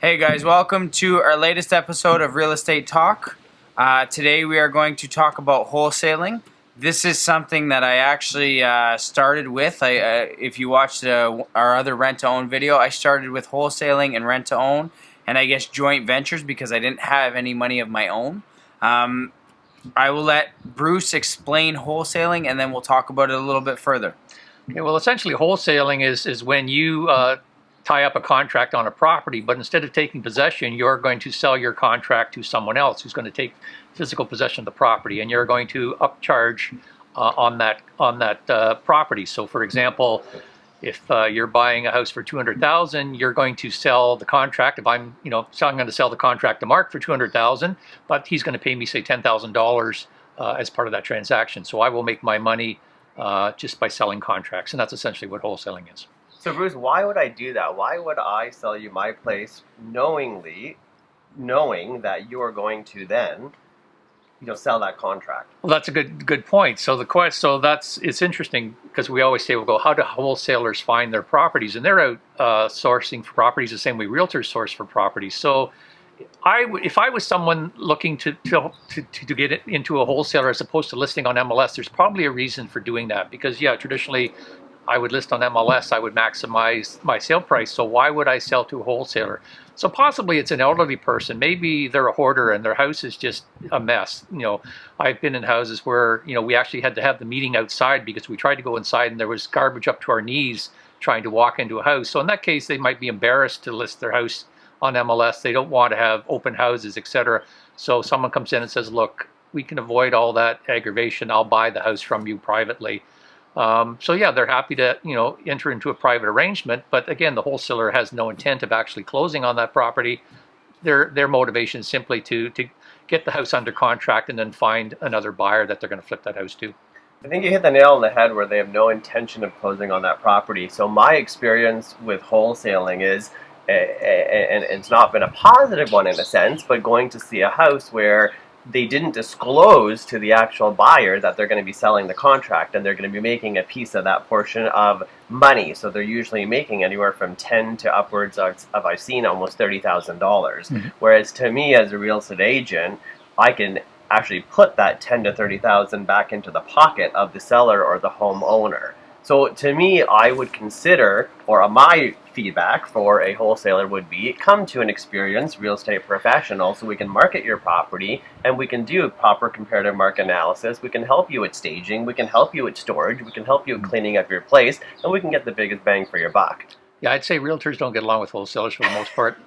Hey guys, welcome to our latest episode of Real Estate Talk. Today we are going to talk about wholesaling. This is something that I actually started with. If you watched our other rent-to-own video, I started with wholesaling and rent-to-own, and I guess joint ventures because I didn't have any money of my own. I will let Bruce explain wholesaling, and then we'll talk about it a little bit further. Okay, well, essentially, wholesaling is when you tie up a contract on a property, but instead of taking possession, you're going to sell your contract to someone else who's going to take physical possession of the property, and you're going to upcharge on that property. So, for example, if you're buying a house for $200,000, you're going to sell the contract. If I'm going to sell the contract to Mark for $200,000, but he's going to pay me, say, $10,000 as part of that transaction. So I will make my money just by selling contracts, and that's essentially what wholesaling is. So Bruce, why would I do that? Why would I sell you my place knowing that you are going to then, sell that contract? Well, that's a good point. So it's interesting because we always say, how do wholesalers find their properties? And they're out sourcing for properties the same way realtors source for properties. So if I was someone looking to get it into a wholesaler as opposed to listing on MLS, there's probably a reason for doing that because, traditionally, I would list on MLS, I would maximize my sale price. So why would I sell to a wholesaler? So possibly it's an elderly person. Maybe they're a hoarder and their house is just a mess. I've been in houses where, we actually had to have the meeting outside because we tried to go inside and there was garbage up to our knees trying to walk into a house. So in that case, they might be embarrassed to list their house on MLS. They don't want to have open houses, etc. So someone comes in and says, look, we can avoid all that aggravation. I'll buy the house from you privately. They're happy to, enter into a private arrangement. But again, the wholesaler has no intent of actually closing on that property. Their motivation is simply to get the house under contract and then find another buyer that they're going to flip that house to. I think you hit the nail on the head where they have no intention of closing on that property. So my experience with wholesaling is, and it's not been a positive one in a sense, but going to see a house where they didn't disclose to the actual buyer that they're going to be selling the contract and they're going to be making a piece of that portion of money. So they're usually making anywhere from 10 to upwards of I've seen almost $30,000. Mm-hmm. Whereas to me as a real estate agent, I can actually put that 10 to 30,000 back into the pocket of the seller or the homeowner. So to me, I would consider, or my feedback for a wholesaler would be, come to an experienced real estate professional so we can market your property and we can do proper comparative market analysis. We can help you with staging, we can help you with storage, we can help you with cleaning up your place, and we can get the biggest bang for your buck. Yeah, I'd say realtors don't get along with wholesalers for the most part.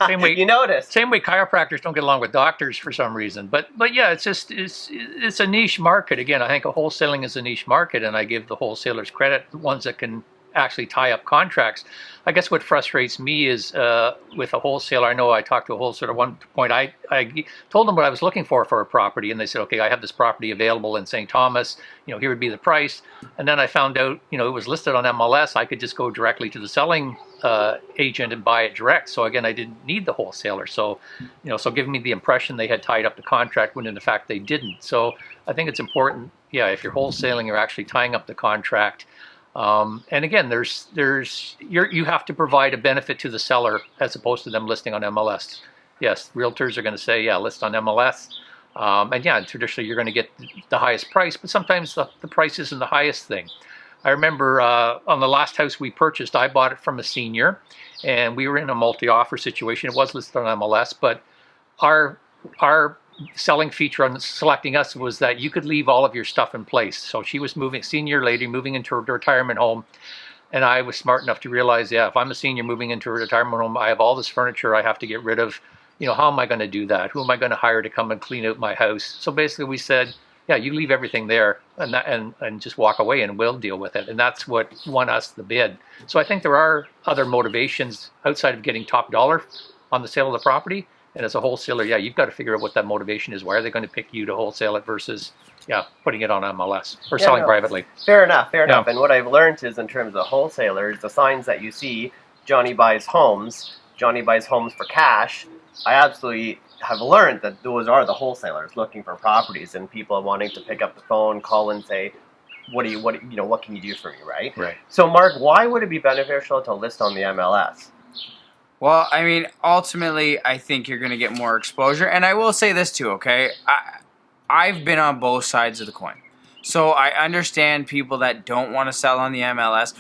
Same way you notice. Same way chiropractors don't get along with doctors for some reason. But yeah, it's a niche market. Again, I think wholesaling is a niche market, and I give the wholesalers credit, the ones that can actually tie up contracts. I guess what frustrates me is with a wholesaler, I know I talked to a wholesaler at one point, I told them what I was looking for a property, and they said, okay, I have this property available in St. Thomas, here would be the price. And then I found out, it was listed on MLS. I could just go directly to the selling agent and buy it direct. So again, I didn't need the wholesaler. So, so giving me the impression they had tied up the contract when in fact they didn't. So I think it's important, if you're wholesaling, you're actually tying up the contract. And again, you have to provide a benefit to the seller as opposed to them listing on MLS. Yes, realtors are going to say, list on MLS. And traditionally you're going to get the highest price, but sometimes the price isn't the highest thing. I remember on the last house we purchased, I bought it from a senior, and we were in a multi-offer situation. It was listed on MLS, but our selling feature on selecting us was that you could leave all of your stuff in place. So she was senior lady moving into a retirement home, and I was smart enough to realize, if I'm a senior moving into a retirement home, I have all this furniture I have to get rid of. How am I going to do that? Who am I going to hire to come and clean out my house? So basically we said, you leave everything there and just walk away and we'll deal with it. And that's what won us the bid. So I think there are other motivations outside of getting top dollar on the sale of the property. And as a wholesaler, you've got to figure out what that motivation is. Why are they going to pick you to wholesale it versus, putting it on MLS or selling privately? Fair enough. And what I've learned is in terms of wholesalers, the signs that you see, Johnny buys homes for cash. I absolutely have learned that those are the wholesalers looking for properties and people wanting to pick up the phone, call and say, what can you do for me, right? Right. So Mark, why would it be beneficial to list on the MLS? Well, I mean, ultimately, I think you're going to get more exposure. And I will say this too, okay? I've been on both sides of the coin. So I understand people that don't want to sell on the MLS.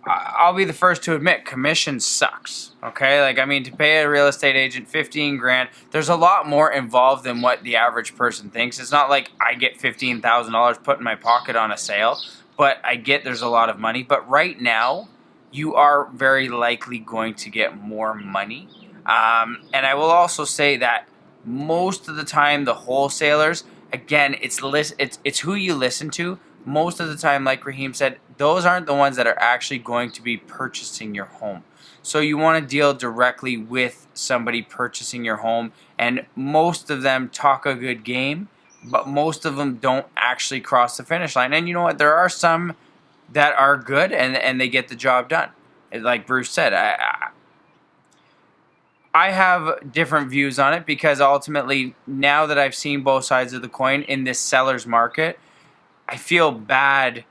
I'll be the first to admit commission sucks. Okay, like I mean, to pay a real estate agent 15 grand, there's a lot more involved than what the average person thinks. It's not like I get $15,000 put in my pocket on a sale, but I get there's a lot of money. But right now, you are very likely going to get more money. And I will also say that most of the time, the wholesalers, again, it's who you listen to. Most of the time, like Rahim said, those aren't the ones that are actually going to be purchasing your home. So you want to deal directly with somebody purchasing your home, and most of them talk a good game, but most of them don't actually cross the finish line. And you know what? There are some that are good and they get the job done. Like Bruce said, I have different views on it because ultimately, now that I've seen both sides of the coin in this seller's market, I feel bad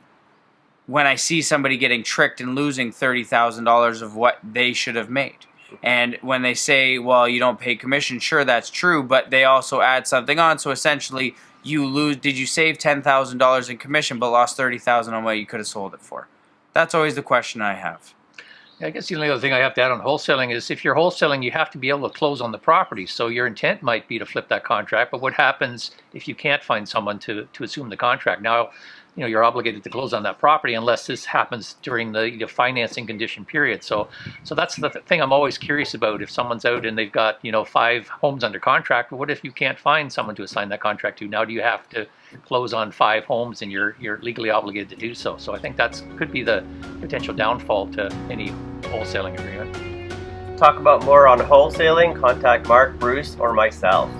when I see somebody getting tricked and losing $30,000 of what they should have made. And when they say, well, you don't pay commission, sure, that's true, but they also add something on. So essentially, you lose. Did you save $10,000 in commission but lost $30,000 on what you could have sold it for? That's always the question I have. I guess the only other thing I have to add on wholesaling is if you're wholesaling, you have to be able to close on the property. So your intent might be to flip that contract, but what happens if you can't find someone to assume the contract? Now, you're obligated to close on that property unless this happens during the financing condition period. So that's the thing I'm always curious about. If someone's out and they've got 5 homes under contract, what if you can't find someone to assign that contract to? Now do you have to close on 5 homes and you're legally obligated to do so? So I think that could be the potential downfall to any wholesaling agreement. Talk about more on wholesaling, contact Mark, Bruce, or myself.